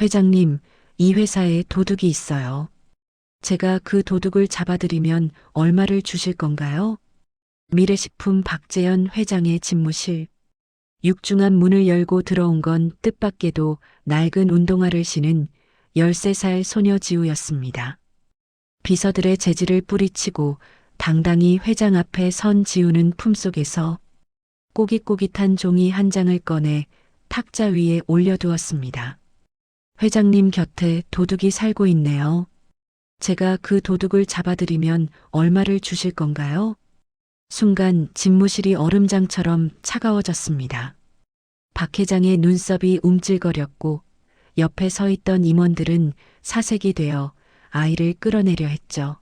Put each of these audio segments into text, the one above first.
회장님, 이 회사에 도둑이 있어요. 제가 그 도둑을 잡아드리면 얼마를 주실 건가요? 미래식품 박재현 회장의 집무실. 육중한 문을 열고 들어온 건 뜻밖에도 낡은 운동화를 신은 13살 소녀 지우였습니다. 비서들의 재질을 뿌리치고 당당히 회장 앞에 선 지우는 품속에서 꼬깃꼬깃한 종이 한 장을 꺼내 탁자 위에 올려두었습니다. 회장님 곁에 도둑이 살고 있네요. 제가 그 도둑을 잡아드리면 얼마를 주실 건가요? 순간 집무실이 얼음장처럼 차가워졌습니다. 박 회장의 눈썹이 움찔거렸고 옆에 서 있던 임원들은 사색이 되어 아이를 끌어내려 했죠.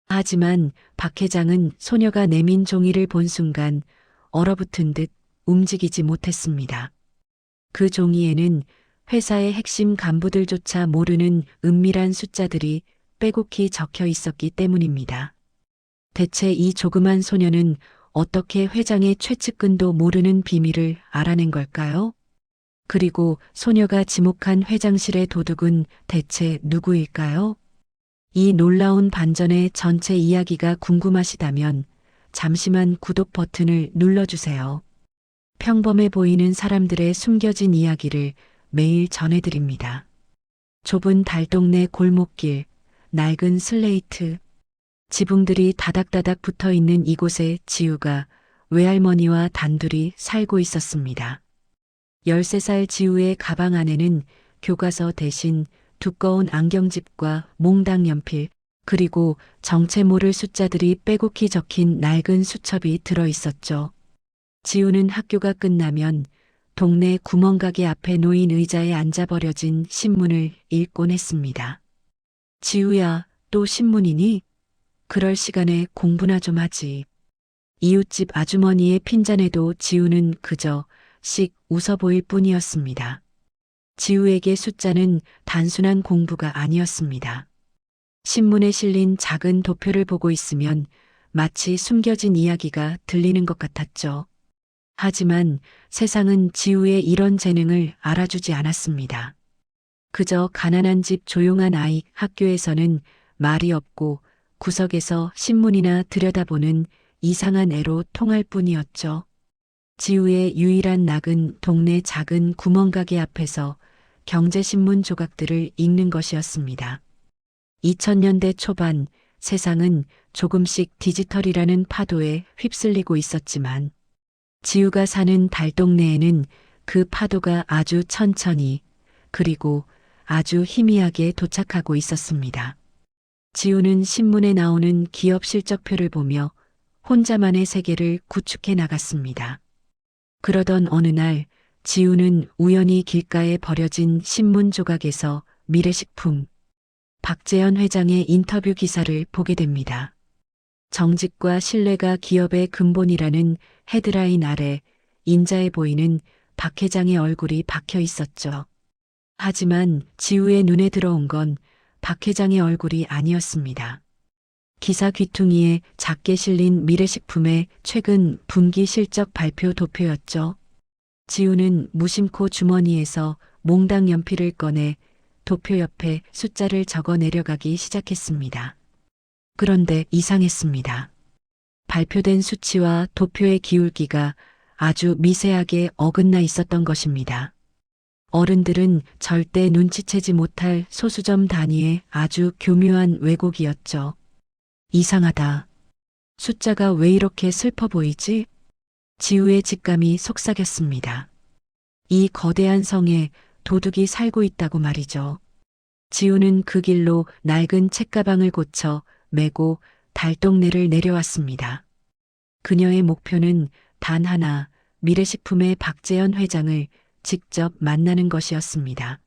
하지만 박 회장은 소녀가 내민 종이를 본 순간 얼어붙은 듯 움직이지 못했습니다. 그 종이에는 회사의 핵심 간부들조차 모르는 은밀한 숫자들이 빼곡히 적혀 있었기 때문입니다. 대체 이 조그만 소녀는 어떻게 회장의 최측근도 모르는 비밀을 알아낸 걸까요? 그리고 소녀가 지목한 회장실의 도둑은 대체 누구일까요? 이 놀라운 반전의 전체 이야기가 궁금하시다면 잠시만 구독 버튼을 눌러주세요. 평범해 보이는 사람들의 숨겨진 이야기를 매일 전해드립니다. 좁은 달동네 골목길, 낡은 슬레이트, 지붕들이 다닥다닥 붙어 있는 이곳에 지우가 외할머니와 단둘이 살고 있었습니다. 13살 지우의 가방 안에는 교과서 대신 두꺼운 안경집과 몽당 연필, 그리고 정체 모를 숫자들이 빼곡히 적힌 낡은 수첩이 들어 있었죠. 지우는 학교가 끝나면 동네 구멍가게 앞에 놓인 의자에 앉아버려진 신문을 읽곤 했습니다. 지우야, 또 신문이니? 그럴 시간에 공부나 좀 하지. 이웃집 아주머니의 핀잔에도 지우는 그저 씩 웃어 보일 뿐이었습니다. 지우에게 숫자는 단순한 공부가 아니었습니다. 신문에 실린 작은 도표를 보고 있으면 마치 숨겨진 이야기가 들리는 것 같았죠. 하지만 세상은 지우의 이런 재능을 알아주지 않았습니다. 그저 가난한 집 조용한 아이, 학교에서는 말이 없고 구석에서 신문이나 들여다보는 이상한 애로 통할 뿐이었죠. 지우의 유일한 낙은 동네 작은 구멍가게 앞에서 경제신문 조각들을 읽는 것이었습니다. 2000년대 초반 세상은 조금씩 디지털이라는 파도에 휩쓸리고 있었지만 지우가 사는 달동네에는 그 파도가 아주 천천히 그리고 아주 희미하게 도착하고 있었습니다. 지우는 신문에 나오는 기업 실적표를 보며 혼자만의 세계를 구축해 나갔습니다. 그러던 어느 날 지우는 우연히 길가에 버려진 신문 조각에서 미래식품 박재현 회장의 인터뷰 기사를 보게 됩니다. 정직과 신뢰가 기업의 근본이라는 헤드라인 아래 인자해 보이는 박 회장의 얼굴이 박혀 있었죠. 하지만 지우의 눈에 들어온 건 박 회장의 얼굴이 아니었습니다. 기사 귀퉁이에 작게 실린 미래식품의 최근 분기 실적 발표 도표였죠. 지우는 무심코 주머니에서 몽당 연필을 꺼내 도표 옆에 숫자를 적어 내려가기 시작했습니다. 그런데 이상했습니다. 발표된 수치와 도표의 기울기가 아주 미세하게 어긋나 있었던 것입니다. 어른들은 절대 눈치채지 못할 소수점 단위의 아주 교묘한 왜곡이었죠. 이상하다. 숫자가 왜 이렇게 슬퍼 보이지? 지우의 직감이 속삭였습니다. 이 거대한 성에 도둑이 살고 있다고 말이죠. 지우는 그 길로 낡은 책가방을 고쳐 메고 달동네를 내려왔습니다. 그녀의 목표는 단 하나, 미래식품의 박재현 회장을 직접 만나는 것이었습니다.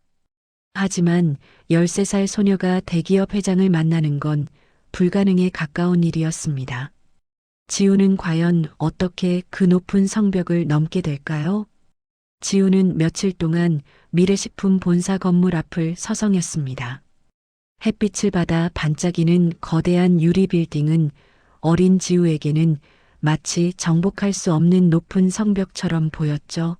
하지만 13살 소녀가 대기업 회장을 만나는 건 불가능에 가까운 일이었습니다. 지우는 과연 어떻게 그 높은 성벽을 넘게 될까요? 지우는 며칠 동안 미래식품 본사 건물 앞을 서성였습니다. 햇빛을 받아 반짝이는 거대한 유리 빌딩은 어린 지우에게는 마치 정복할 수 없는 높은 성벽처럼 보였죠.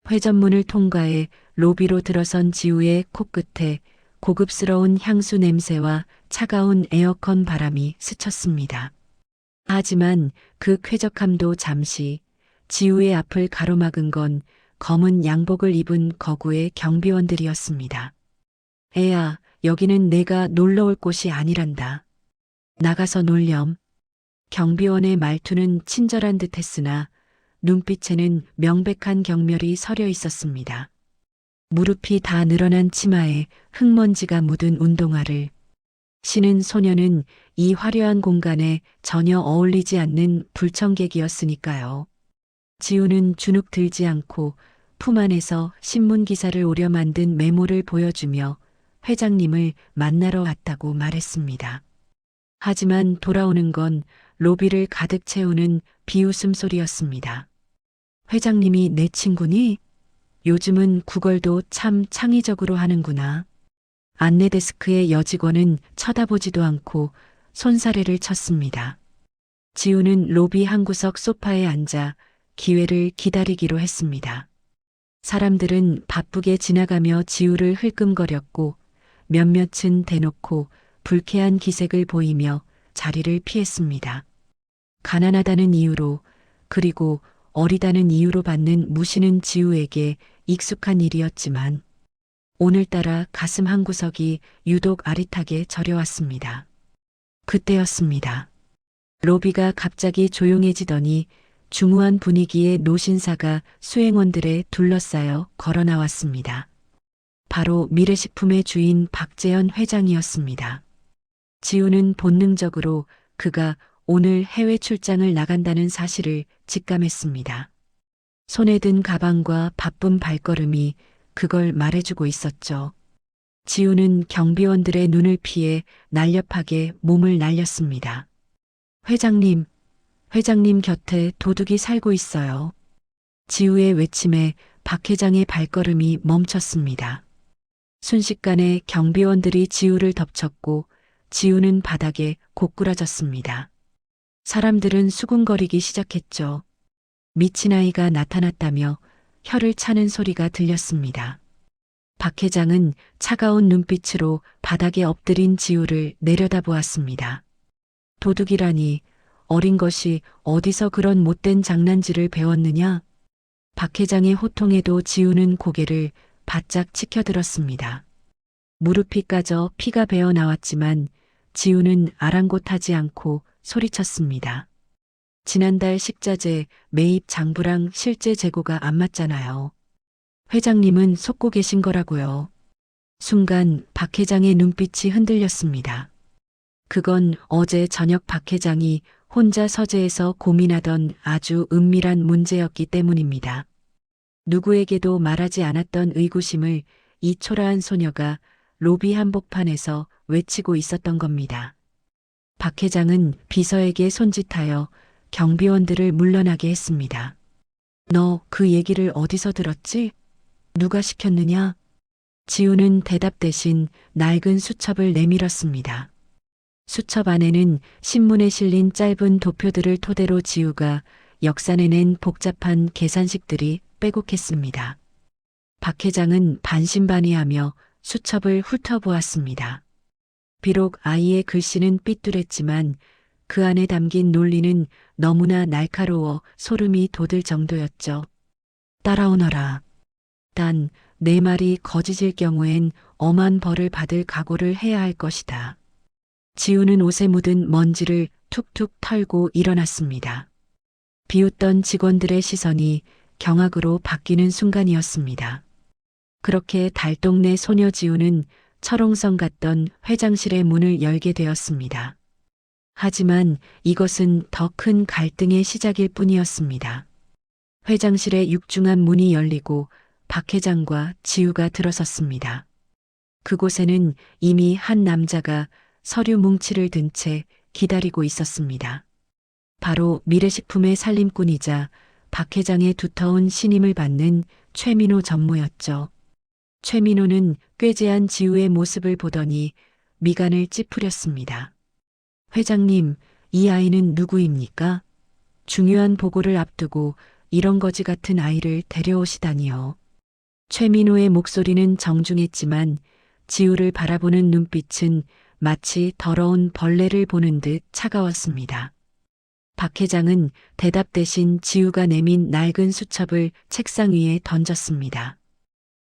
회전문을 통과해 로비로 들어선 지우의 코끝에 고급스러운 향수 냄새와 차가운 에어컨 바람이 스쳤습니다. 하지만 그 쾌적함도 잠시, 지우의 앞을 가로막은 건 검은 양복을 입은 거구의 경비원들이었습니다. 애야, 여기는 내가 놀러 올 곳이 아니란다. 나가서 놀렴. 경비원의 말투는 친절한 듯 했으나 눈빛에는 명백한 경멸이 서려 있었습니다. 무릎이 다 늘어난 치마에 흙먼지가 묻은 운동화를 신은 소녀는 이 화려한 공간에 전혀 어울리지 않는 불청객이었으니까요. 지우는 주눅 들지 않고 품 안에서 신문 기사를 오려 만든 메모를 보여주며 회장님을 만나러 왔다고 말했습니다. 하지만 돌아오는 건 로비를 가득 채우는 비웃음 소리였습니다. 회장님이 내 친구니? 요즘은 구걸도 참 창의적으로 하는구나. 안내 데스크의 여직원은 쳐다보지도 않고 손사래를 쳤습니다. 지우는 로비 한 구석 소파에 앉아 기회를 기다리기로 했습니다. 사람들은 바쁘게 지나가며 지우를 흘끔거렸고 몇몇은 대놓고 불쾌한 기색을 보이며 자리를 피했습니다. 가난하다는 이유로 그리고 어리다는 이유로 받는 무시는 지우에게 익숙한 일이었지만 오늘따라 가슴 한구석이 유독 아릿하게 저려왔습니다. 그때였습니다. 로비가 갑자기 조용해지더니 중후한 분위기의 노신사가 수행원들에 둘러싸여 걸어 나왔습니다. 바로 미래식품의 주인 박재현 회장이었습니다. 지우는 본능적으로 그가 오늘 해외 출장을 나간다는 사실을 직감했습니다. 손에 든 가방과 바쁜 발걸음이 그걸 말해주고 있었죠. 지우는 경비원들의 눈을 피해 날렵하게 몸을 날렸습니다. 회장님, 회장님 곁에 도둑이 살고 있어요. 지우의 외침에 박 회장의 발걸음이 멈췄습니다. 순식간에 경비원들이 지우를 덮쳤고 지우는 바닥에 고꾸라졌습니다. 사람들은 수군거리기 시작했죠. 미친 아이가 나타났다며 혀를 차는 소리가 들렸습니다. 박 회장은 차가운 눈빛으로 바닥에 엎드린 지우를 내려다보았습니다. 도둑이라니 어린 것이 어디서 그런 못된 장난질을 배웠느냐? 박 회장의 호통에도 지우는 고개를 바짝 치켜들었습니다. 무릎이 까져 피가 배어 나왔지만 지우는 아랑곳하지 않고 소리쳤습니다. 지난달 식자재 매입 장부랑 실제 재고가 안 맞잖아요. 회장님은 속고 계신 거라고요. 순간 박 회장의 눈빛이 흔들렸습니다. 그건 어제 저녁 박 회장이 혼자 서재에서 고민하던 아주 은밀한 문제였기 때문입니다. 누구에게도 말하지 않았던 의구심을 이 초라한 소녀가 로비 한복판에서 외치고 있었던 겁니다. 박 회장은 비서에게 손짓하여 경비원들을 물러나게 했습니다. 너 그 얘기를 어디서 들었지? 누가 시켰느냐? 지우는 대답 대신 낡은 수첩을 내밀었습니다. 수첩 안에는 신문에 실린 짧은 도표들을 토대로 지우가 역산해낸 복잡한 계산식들이 빼곡했습니다. 박 회장은 반신반의하며 수첩을 훑어보았습니다. 비록 아이의 글씨는 삐뚤했지만 그 안에 담긴 논리는 너무나 날카로워 소름이 돋을 정도였죠. 따라오너라. 단 내 말이 거짓일 경우엔 엄한 벌을 받을 각오를 해야 할 것이다. 지우는 옷에 묻은 먼지를 툭툭 털고 일어났습니다. 비웃던 직원들의 시선이 경악으로 바뀌는 순간이었습니다. 그렇게 달동네 소녀 지우는 철옹성 같던 회장실의 문을 열게 되었습니다. 하지만 이것은 더 큰 갈등의 시작일 뿐이었습니다. 회장실의 육중한 문이 열리고 박 회장과 지우가 들어섰습니다. 그곳에는 이미 한 남자가 서류 뭉치를 든 채 기다리고 있었습니다. 바로 미래식품의 살림꾼이자 박 회장의 두터운 신임을 받는 최민호 전무였죠. 최민호는 꾀죄한 지우의 모습을 보더니 미간을 찌푸렸습니다. 회장님, 이 아이는 누구입니까? 중요한 보고를 앞두고 이런 거지 같은 아이를 데려오시다니요. 최민호의 목소리는 정중했지만 지우를 바라보는 눈빛은 마치 더러운 벌레를 보는 듯 차가웠습니다. 박 회장은 대답 대신 지우가 내민 낡은 수첩을 책상 위에 던졌습니다.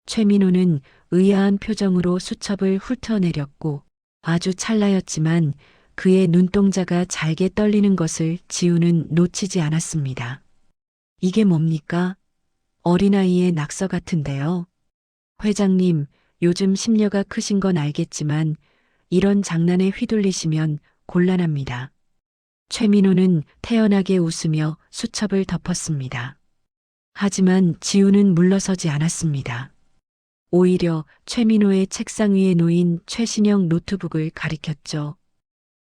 최민호는 의아한 표정으로 수첩을 훑어내렸고 아주 찰나였지만 그의 눈동자가 잘게 떨리는 것을 지우는 놓치지 않았습니다. 이게 뭡니까? 어린아이의 낙서 같은데요. 회장님, 요즘 심려가 크신 건 알겠지만 이런 장난에 휘둘리시면 곤란합니다. 최민호는 태연하게 웃으며 수첩을 덮었습니다. 하지만 지우는 물러서지 않았습니다. 오히려 최민호의 책상 위에 놓인 최신형 노트북을 가리켰죠.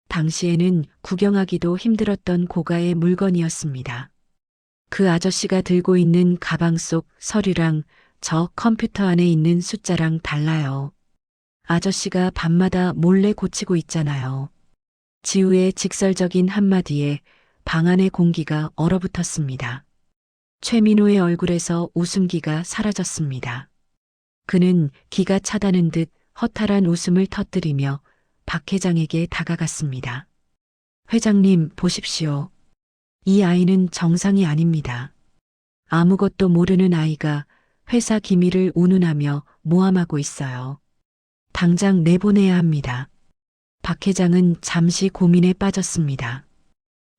당시에는 구경하기도 힘들었던 고가의 물건이었습니다. 그 아저씨가 들고 있는 가방 속 서류랑 저 컴퓨터 안에 있는 숫자랑 달라요. 아저씨가 밤마다 몰래 고치고 있잖아요. 지우의 직설적인 한마디에 방 안의 공기가 얼어붙었습니다. 최민호의 얼굴에서 웃음기가 사라졌습니다. 그는 기가 차다는 듯 허탈한 웃음을 터뜨리며 박 회장에게 다가갔습니다. 회장님, 보십시오. 이 아이는 정상이 아닙니다. 아무것도 모르는 아이가 회사 기밀을 운운하며 모함하고 있어요. 당장 내보내야 합니다. 박 회장은 잠시 고민에 빠졌습니다.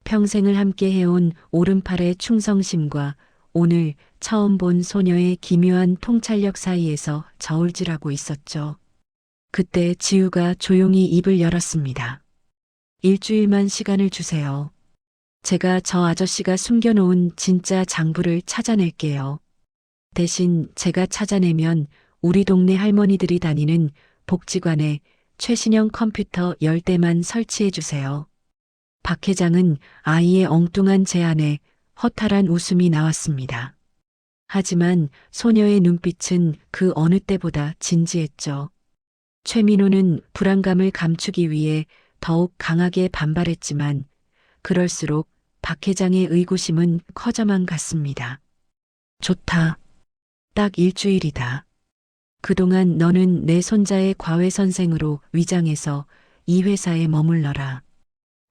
평생을 함께 해온 오른팔의 충성심과 오늘 처음 본 소녀의 기묘한 통찰력 사이에서 저울질하고 있었죠. 그때 지우가 조용히 입을 열었습니다. 일주일만 시간을 주세요. 제가 저 아저씨가 숨겨놓은 진짜 장부를 찾아낼게요. 대신 제가 찾아내면 우리 동네 할머니들이 다니는 복지관에 최신형 컴퓨터 10대만 설치해 주세요. 박 회장은 아이의 엉뚱한 제안에 허탈한 웃음이 나왔습니다. 하지만 소녀의 눈빛은 그 어느 때보다 진지했죠. 최민호는 불안감을 감추기 위해 더욱 강하게 반발했지만 그럴수록 박 회장의 의구심은 커져만 갔습니다. 좋다. 딱 일주일이다. 그동안 너는 내 손자의 과외선생으로 위장해서 이 회사에 머물러라.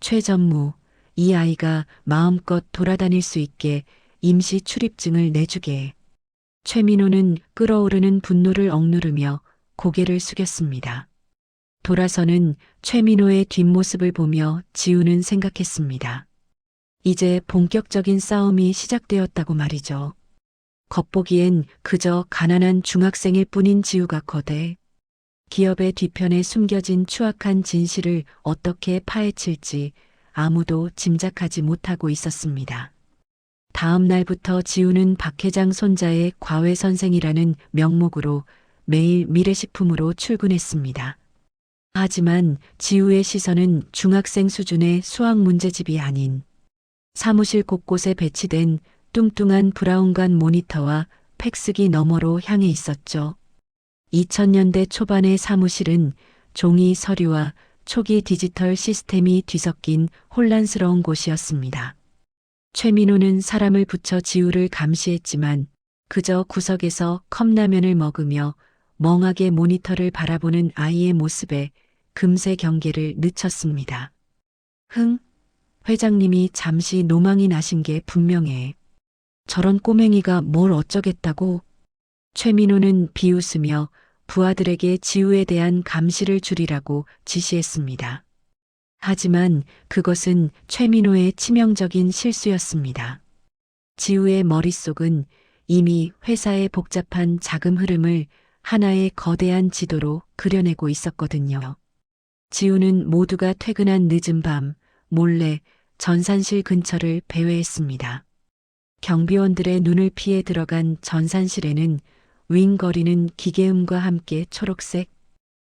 최전무, 이 아이가 마음껏 돌아다닐 수 있게 임시 출입증을 내주게. 최민호는 끓어오르는 분노를 억누르며 고개를 숙였습니다. 돌아서는 최민호의 뒷모습을 보며 지우는 생각했습니다. 이제 본격적인 싸움이 시작되었다고 말이죠. 겉보기엔 그저 가난한 중학생일 뿐인 지우가 거대 기업의 뒤편에 숨겨진 추악한 진실을 어떻게 파헤칠지 아무도 짐작하지 못하고 있었습니다. 다음 날부터 지우는 박 회장 손자의 과외 선생이라는 명목으로 매일 미래식품으로 출근했습니다. 하지만 지우의 시선은 중학생 수준의 수학 문제집이 아닌 사무실 곳곳에 배치된 뚱뚱한 브라운관 모니터와 팩스기 너머로 향해 있었죠. 2000년대 초반의 사무실은 종이 서류와 초기 디지털 시스템이 뒤섞인 혼란스러운 곳이었습니다. 최민호는 사람을 붙여 지우를 감시했지만 그저 구석에서 컵라면을 먹으며 멍하게 모니터를 바라보는 아이의 모습에 금세 경계를 늦췄습니다. 회장님이 잠시 노망이 나신 게 분명해. 저런 꼬맹이가 뭘 어쩌겠다고. 최민호는 비웃으며 부하들에게 지우에 대한 감시를 줄이라고 지시했습니다. 하지만 그것은 최민호의 치명적인 실수였습니다. 지우의 머릿속은 이미 회사의 복잡한 자금 흐름을 하나의 거대한 지도로 그려내고 있었거든요. 지우는 모두가 퇴근한 늦은 밤 몰래 전산실 근처를 배회했습니다. 경비원들의 눈을 피해 들어간 전산실에는 윙거리는 기계음과 함께 초록색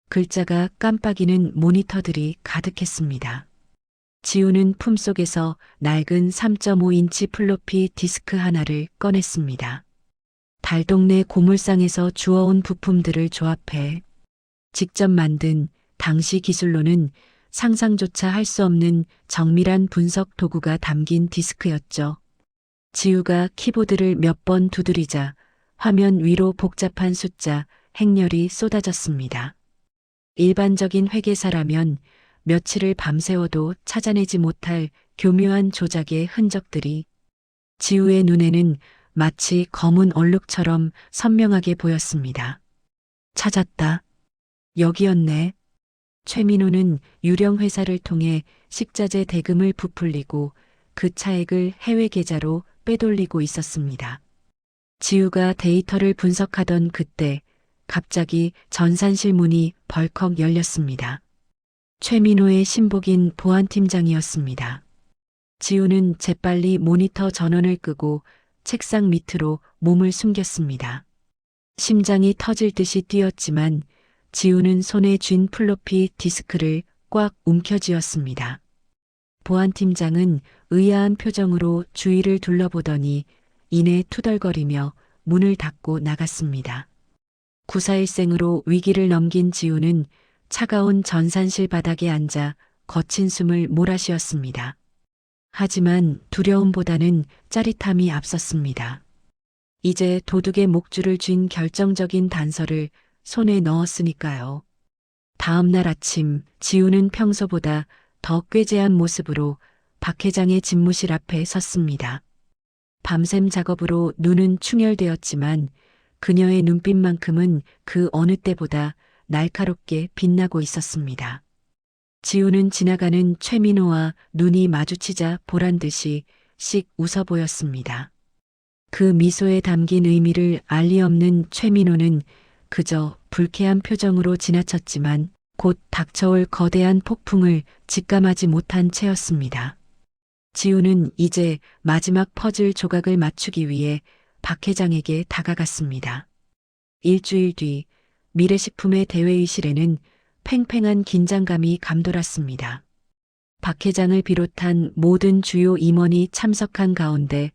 글자가 깜빡이는 모니터들이 가득했습니다. 지우는 품속에서 낡은 3.5인치 플로피 디스크 하나를 꺼냈습니다. 달동네 고물상에서 주워온 부품들을 조합해 직접 만든 당시 기술로는 상상조차 할 수 없는 정밀한 분석 도구가 담긴 디스크였죠. 지우가 키보드를 몇 번 두드리자 화면 위로 복잡한 숫자, 행렬이 쏟아졌습니다. 일반적인 회계사라면 며칠을 밤새워도 찾아내지 못할 교묘한 조작의 흔적들이 지우의 눈에는 마치 검은 얼룩처럼 선명하게 보였습니다. 찾았다. 여기였네. 최민호는 유령 회사를 통해 식자재 대금을 부풀리고 그 차액을 해외 계좌로 빼돌리고 있었습니다. 지우가 데이터를 분석하던 그때 갑자기 전산실 문이 벌컥 열렸습니다. 최민호의 신복인 보안팀장이었습니다. 지우는 재빨리 모니터 전원을 끄고 책상 밑으로 몸을 숨겼습니다. 심장이 터질 듯이 뛰었지만 지우는 손에 쥔 플로피 디스크를 꽉 움켜쥐었습니다. 보안팀장은 의아한 표정으로 주위를 둘러보더니 이내 투덜거리며 문을 닫고 나갔습니다. 구사일생으로 위기를 넘긴 지우는 차가운 전산실 바닥에 앉아 거친 숨을 몰아쉬었습니다. 하지만 두려움보다는 짜릿함이 앞섰습니다. 이제 도둑의 목줄을 쥔 결정적인 단서를 손에 넣었으니까요. 다음 날 아침 지우는 평소보다 더 꾀죄한 모습으로 박 회장의 집무실 앞에 섰습니다. 밤샘 작업으로 눈은 충혈되었지만 그녀의 눈빛만큼은 그 어느 때보다 날카롭게 빛나고 있었습니다. 지우는 지나가는 최민호와 눈이 마주치자 보란 듯이 씩 웃어 보였습니다. 그 미소에 담긴 의미를 알리 없는 최민호는 그저 불쾌한 표정으로 지나쳤지만 곧 닥쳐올 거대한 폭풍을 직감하지 못한 채였습니다. 지우는 이제 마지막 퍼즐 조각을 맞추기 위해 박 회장에게 다가갔습니다. 일주일 뒤 미래식품의 대회의실에는 팽팽한 긴장감이 감돌았습니다. 박 회장을 비롯한 모든 주요 임원이 참석한 가운데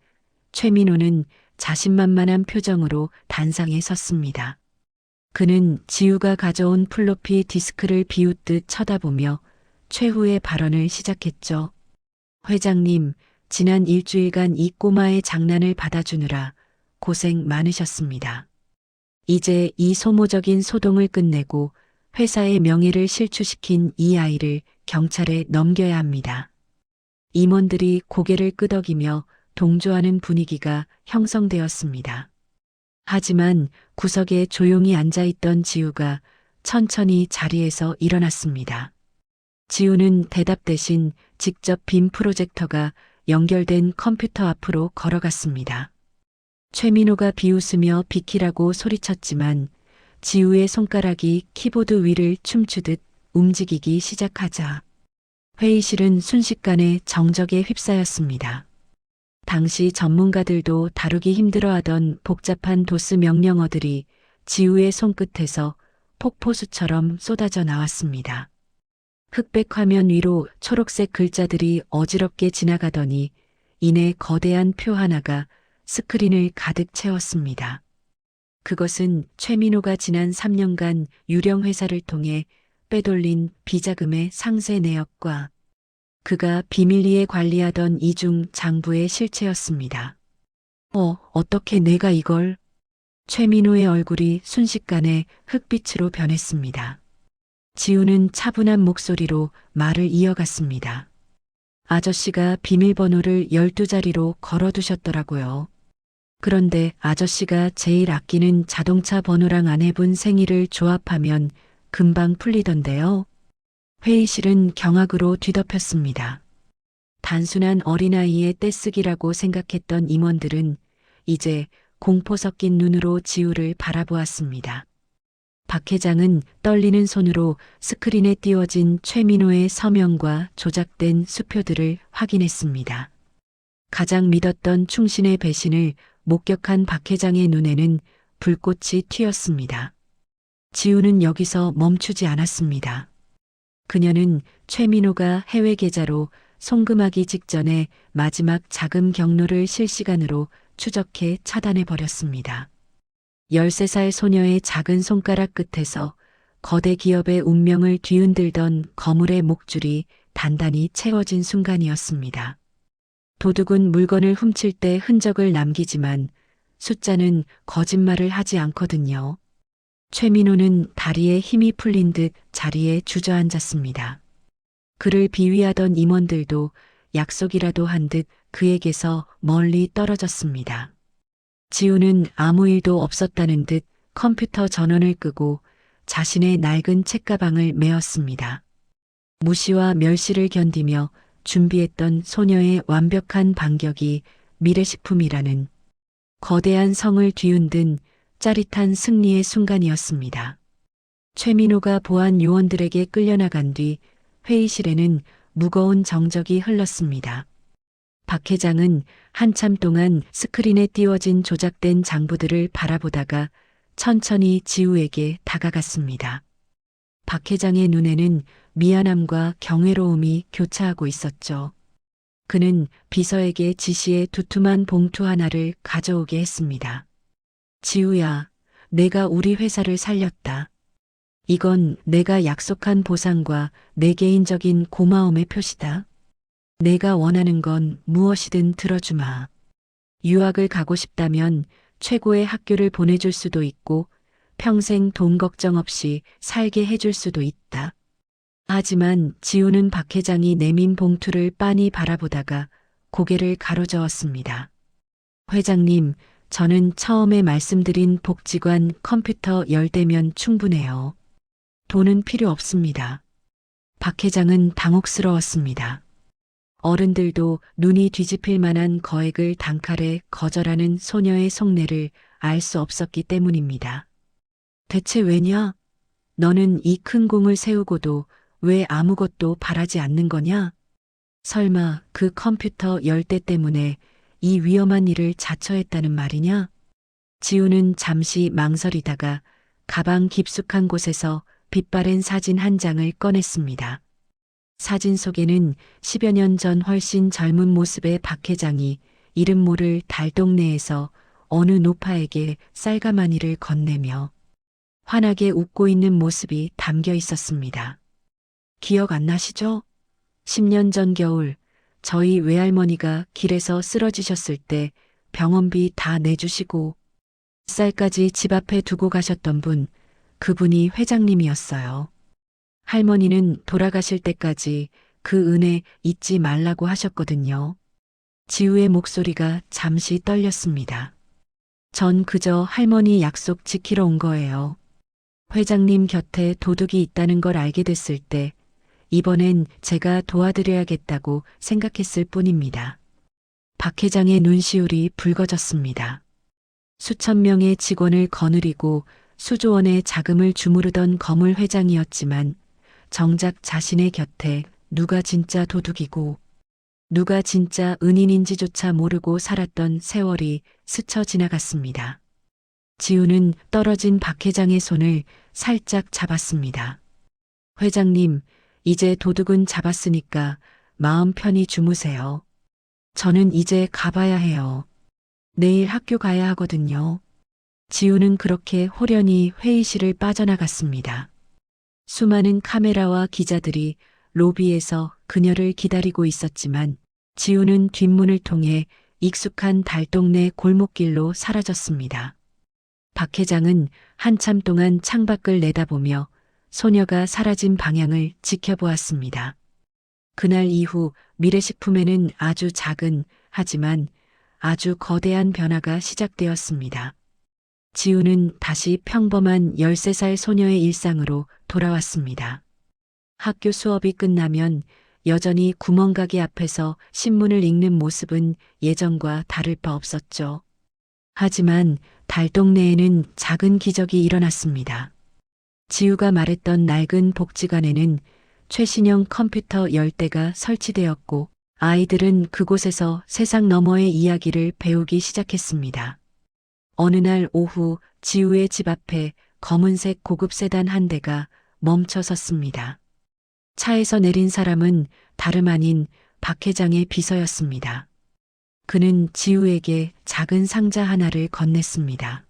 최민호는 자신만만한 표정으로 단상에 섰습니다. 그는 지우가 가져온 플로피 디스크를 비웃듯 쳐다보며 최후의 발언을 시작했죠. 회장님, 지난 일주일간 이 꼬마의 장난을 받아주느라 고생 많으셨습니다. 이제 이 소모적인 소동을 끝내고 회사의 명예를 실추시킨 이 아이를 경찰에 넘겨야 합니다. 임원들이 고개를 끄덕이며 동조하는 분위기가 형성되었습니다. 하지만 구석에 조용히 앉아있던 지우가 천천히 자리에서 일어났습니다. 지우는 대답 대신 직접 빔 프로젝터가 연결된 컴퓨터 앞으로 걸어갔습니다. 최민호가 비웃으며 비키라고 소리쳤지만 지우의 손가락이 키보드 위를 춤추듯 움직이기 시작하자 회의실은 순식간에 정적에 휩싸였습니다. 당시 전문가들도 다루기 힘들어하던 복잡한 도스 명령어들이 지우의 손끝에서 폭포수처럼 쏟아져 나왔습니다. 흑백 화면 위로 초록색 글자들이 어지럽게 지나가더니 이내 거대한 표 하나가 스크린을 가득 채웠습니다. 그것은 최민호가 지난 3년간 유령 회사를 통해 빼돌린 비자금의 상세 내역과 그가 비밀리에 관리하던 이중 장부의 실체였습니다. 어떻게 내가 이걸? 최민호의 얼굴이 순식간에 흑빛으로 변했습니다. 지우는 차분한 목소리로 말을 이어갔습니다. 아저씨가 비밀번호를 12자리로 걸어두셨더라고요. 그런데 아저씨가 제일 아끼는 자동차 번호랑 아내분 생일을 조합하면 금방 풀리던데요. 회의실은 경악으로 뒤덮였습니다. 단순한 어린아이의 떼쓰기라고 생각했던 임원들은 이제 공포 섞인 눈으로 지우를 바라보았습니다. 박 회장은 떨리는 손으로 스크린에 띄워진 최민호의 서명과 조작된 수표들을 확인했습니다. 가장 믿었던 충신의 배신을 목격한 박 회장의 눈에는 불꽃이 튀었습니다. 지우는 여기서 멈추지 않았습니다. 그녀는 최민호가 해외 계좌로 송금하기 직전에 마지막 자금 경로를 실시간으로 추적해 차단해 버렸습니다. 13살 소녀의 작은 손가락 끝에서 거대 기업의 운명을 뒤흔들던 거물의 목줄이 단단히 채워진 순간이었습니다. 도둑은 물건을 훔칠 때 흔적을 남기지만 숫자는 거짓말을 하지 않거든요. 최민호는 다리에 힘이 풀린 듯 자리에 주저앉았습니다. 그를 비위하던 임원들도 약속이라도 한 듯 그에게서 멀리 떨어졌습니다. 지우는 아무 일도 없었다는 듯 컴퓨터 전원을 끄고 자신의 낡은 책가방을 메었습니다. 무시와 멸시를 견디며 준비했던 소녀의 완벽한 반격이 미래식품이라는 거대한 성을 뒤흔든 짜릿한 승리의 순간이었습니다. 최민호가 보안 요원들에게 끌려나간 뒤 회의실에는 무거운 정적이 흘렀습니다. 박 회장은 한참 동안 스크린에 띄워진 조작된 장부들을 바라보다가 천천히 지우에게 다가갔습니다. 박 회장의 눈에는 미안함과 경외로움이 교차하고 있었죠. 그는 비서에게 지시해 두툼한 봉투 하나를 가져오게 했습니다. 지우야, 내가 우리 회사를 살렸다. 이건 내가 약속한 보상과 내 개인적인 고마움의 표시다. 내가 원하는 건 무엇이든 들어주마. 유학을 가고 싶다면 최고의 학교를 보내줄 수도 있고 평생 돈 걱정 없이 살게 해줄 수도 있다. 하지만 지우는 박 회장이 내민 봉투를 빤히 바라보다가 고개를 가로저었습니다. 회장님, 저는 처음에 말씀드린 복지관 컴퓨터 10대면 충분해요. 돈은 필요 없습니다. 박 회장은 당혹스러웠습니다. 어른들도 눈이 뒤집힐 만한 거액을 단칼에 거절하는 소녀의 속내를 알 수 없었기 때문입니다. 대체 왜냐? 너는 이 큰 공을 세우고도 왜 아무것도 바라지 않는 거냐? 설마 그 컴퓨터 10대 때문에 이 위험한 일을 자처했다는 말이냐? 지우는 잠시 망설이다가 가방 깊숙한 곳에서 빛바랜 사진 한 장을 꺼냈습니다. 사진 속에는 10여 년 전 훨씬 젊은 모습의 박 회장이 이름 모를 달동네에서 어느 노파에게 쌀가마니를 건네며 환하게 웃고 있는 모습이 담겨 있었습니다. 기억 안 나시죠? 10년 전 겨울 저희 외할머니가 길에서 쓰러지셨을 때 병원비 다 내주시고 쌀까지 집 앞에 두고 가셨던 분, 그분이 회장님이었어요. 할머니는 돌아가실 때까지 그 은혜 잊지 말라고 하셨거든요. 지우의 목소리가 잠시 떨렸습니다. 전 그저 할머니 약속 지키러 온 거예요. 회장님 곁에 도둑이 있다는 걸 알게 됐을 때 이번엔 제가 도와드려야겠다고 생각했을 뿐입니다. 박 회장의 눈시울이 붉어졌습니다. 수천 명의 직원을 거느리고 수조 원의 자금을 주무르던 거물 회장이었지만 정작 자신의 곁에 누가 진짜 도둑이고 누가 진짜 은인인지조차 모르고 살았던 세월이 스쳐 지나갔습니다. 지우는 떨어진 박 회장의 손을 살짝 잡았습니다. 회장님, 이제 도둑은 잡았으니까 마음 편히 주무세요. 저는 이제 가봐야 해요. 내일 학교 가야 하거든요. 지우는 그렇게 호련히 회의실을 빠져나갔습니다. 수많은 카메라와 기자들이 로비에서 그녀를 기다리고 있었지만 지우는 뒷문을 통해 익숙한 달동네 골목길로 사라졌습니다. 박 회장은 한참 동안 창밖을 내다보며 소녀가 사라진 방향을 지켜보았습니다. 그날 이후 미래식품에는 아주 작은 하지만 아주 거대한 변화가 시작되었습니다. 지우는 다시 평범한 13살 소녀의 일상으로 돌아왔습니다. 학교 수업이 끝나면 여전히 구멍가게 앞에서 신문을 읽는 모습은 예전과 다를 바 없었죠. 하지만 달동네에는 작은 기적이 일어났습니다. 지우가 말했던 낡은 복지관에는 최신형 컴퓨터 10대가 설치되었고 아이들은 그곳에서 세상 너머의 이야기를 배우기 시작했습니다. 어느 날 오후 지우의 집 앞에 검은색 고급 세단 한 대가 멈춰 섰습니다. 차에서 내린 사람은 다름 아닌 박 회장의 비서였습니다. 그는 지우에게 작은 상자 하나를 건넸습니다.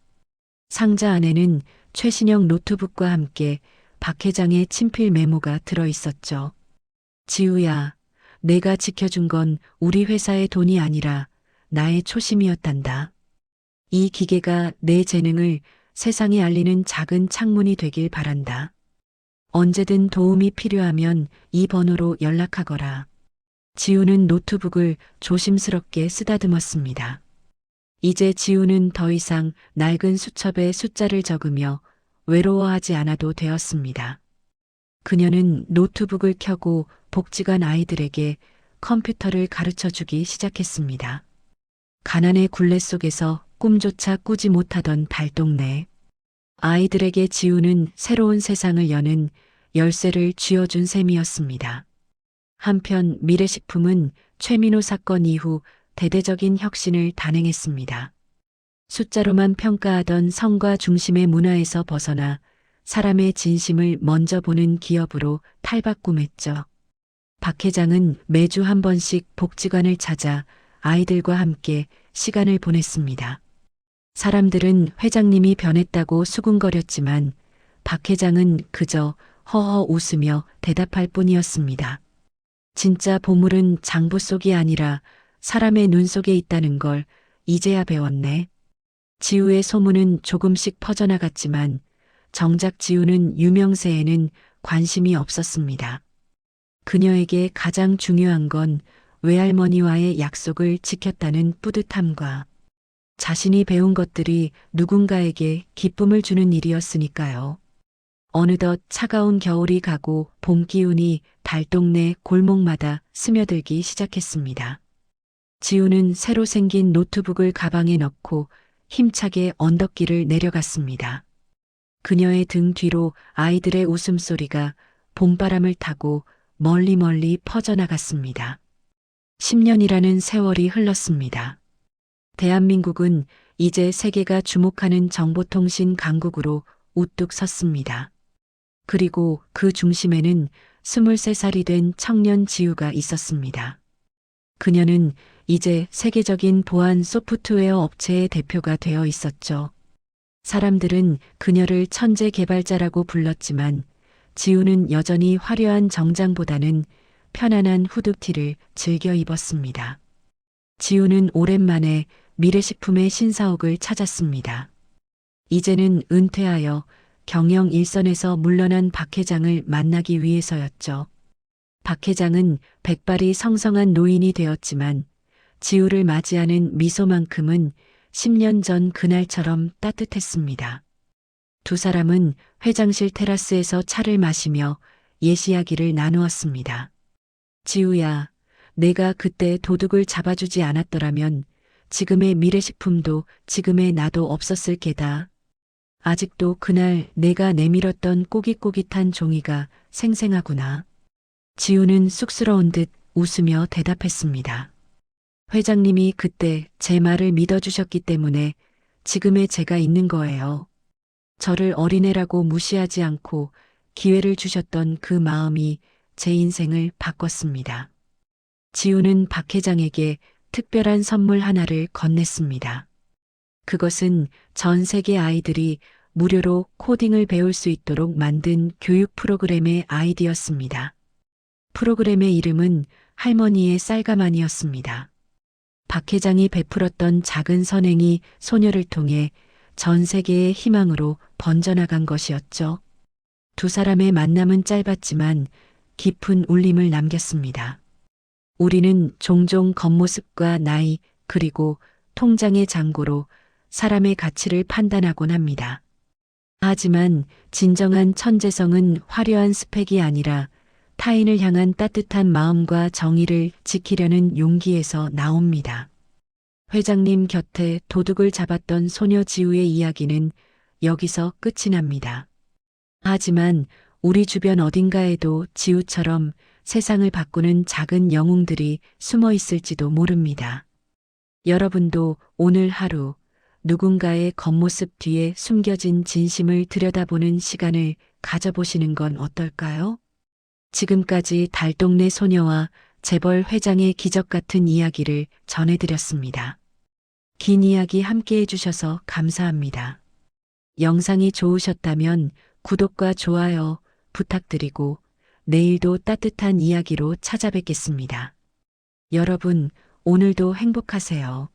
상자 안에는 최신형 노트북과 함께 박 회장의 친필 메모가 들어 있었죠. 지우야, 내가 지켜준 건 우리 회사의 돈이 아니라 나의 초심이었단다. 이 기계가 내 재능을 세상에 알리는 작은 창문이 되길 바란다. 언제든 도움이 필요하면 이 번호로 연락하거라. 지우는 노트북을 조심스럽게 쓰다듬었습니다. 이제 지우는 더 이상 낡은 수첩에 숫자를 적으며 외로워하지 않아도 되었습니다. 그녀는 노트북을 켜고 복지관 아이들에게 컴퓨터를 가르쳐 주기 시작했습니다. 가난의 굴레 속에서 꿈조차 꾸지 못하던 달동네. 아이들에게 지우는 새로운 세상을 여는 열쇠를 쥐어준 셈이었습니다. 한편 미래식품은 최민호 사건 이후 대대적인 혁신을 단행했습니다. 숫자로만 평가하던 성과 중심의 문화에서 벗어나 사람의 진심을 먼저 보는 기업으로 탈바꿈했죠. 박 회장은 매주 한 번씩 복지관을 찾아 아이들과 함께 시간을 보냈습니다. 사람들은 회장님이 변했다고 수군거렸지만 박 회장은 그저 허허 웃으며 대답할 뿐이었습니다. 진짜 보물은 장부 속이 아니라 사람의 눈 속에 있다는 걸 이제야 배웠네. 지우의 소문은 조금씩 퍼져나갔지만 정작 지우는 유명세에는 관심이 없었습니다. 그녀에게 가장 중요한 건 외할머니와의 약속을 지켰다는 뿌듯함과 자신이 배운 것들이 누군가에게 기쁨을 주는 일이었으니까요. 어느덧 차가운 겨울이 가고 봄 기운이 달동네 골목마다 스며들기 시작했습니다. 지우는 새로 생긴 노트북을 가방에 넣고 힘차게 언덕길을 내려갔습니다. 그녀의 등 뒤로 아이들의 웃음소리가 봄바람을 타고 멀리 멀리 퍼져나갔습니다. 10년이라는 세월이 흘렀습니다. 대한민국은 이제 세계가 주목하는 정보통신 강국으로 우뚝 섰습니다. 그리고 그 중심에는 23살이 된 청년 지우가 있었습니다. 그녀는 이제 세계적인 보안 소프트웨어 업체의 대표가 되어 있었죠. 사람들은 그녀를 천재 개발자라고 불렀지만 지우는 여전히 화려한 정장보다는 편안한 후드티를 즐겨 입었습니다. 지우는 오랜만에 미래식품의 신사옥을 찾았습니다. 이제는 은퇴하여 경영 일선에서 물러난 박 회장을 만나기 위해서였죠. 박 회장은 백발이 성성한 노인이 되었지만 지우를 맞이하는 미소만큼은 10년 전 그날처럼 따뜻했습니다. 두 사람은 회장실 테라스에서 차를 마시며 옛 이야기를 나누었습니다. 지우야, 내가 그때 도둑을 잡아주지 않았더라면 지금의 미래식품도 지금의 나도 없었을 게다. 아직도 그날 내가 내밀었던 꼬깃꼬깃한 종이가 생생하구나. 지우는 쑥스러운 듯 웃으며 대답했습니다. 회장님이 그때 제 말을 믿어주셨기 때문에 지금의 제가 있는 거예요. 저를 어린애라고 무시하지 않고 기회를 주셨던 그 마음이 제 인생을 바꿨습니다. 지우는 박 회장에게 특별한 선물 하나를 건넸습니다. 그것은 전 세계 아이들이 무료로 코딩을 배울 수 있도록 만든 교육 프로그램의 아이디였습니다. 프로그램의 이름은 할머니의 쌀가마니였습니다. 박 회장이 베풀었던 작은 선행이 소녀를 통해 전 세계의 희망으로 번져나간 것이었죠. 두 사람의 만남은 짧았지만 깊은 울림을 남겼습니다. 우리는 종종 겉모습과 나이 그리고 통장의 잔고로 사람의 가치를 판단하곤 합니다. 하지만 진정한 천재성은 화려한 스펙이 아니라 타인을 향한 따뜻한 마음과 정의를 지키려는 용기에서 나옵니다. 회장님 곁에 도둑을 잡았던 소녀 지우의 이야기는 여기서 끝이 납니다. 하지만 우리 주변 어딘가에도 지우처럼 세상을 바꾸는 작은 영웅들이 숨어 있을지도 모릅니다. 여러분도 오늘 하루 누군가의 겉모습 뒤에 숨겨진 진심을 들여다보는 시간을 가져보시는 건 어떨까요? 지금까지 달동네 소녀와 재벌 회장의 기적 같은 이야기를 전해드렸습니다. 긴 이야기 함께 해주셔서 감사합니다. 영상이 좋으셨다면 구독과 좋아요 부탁드리고 내일도 따뜻한 이야기로 찾아뵙겠습니다. 여러분, 오늘도 행복하세요.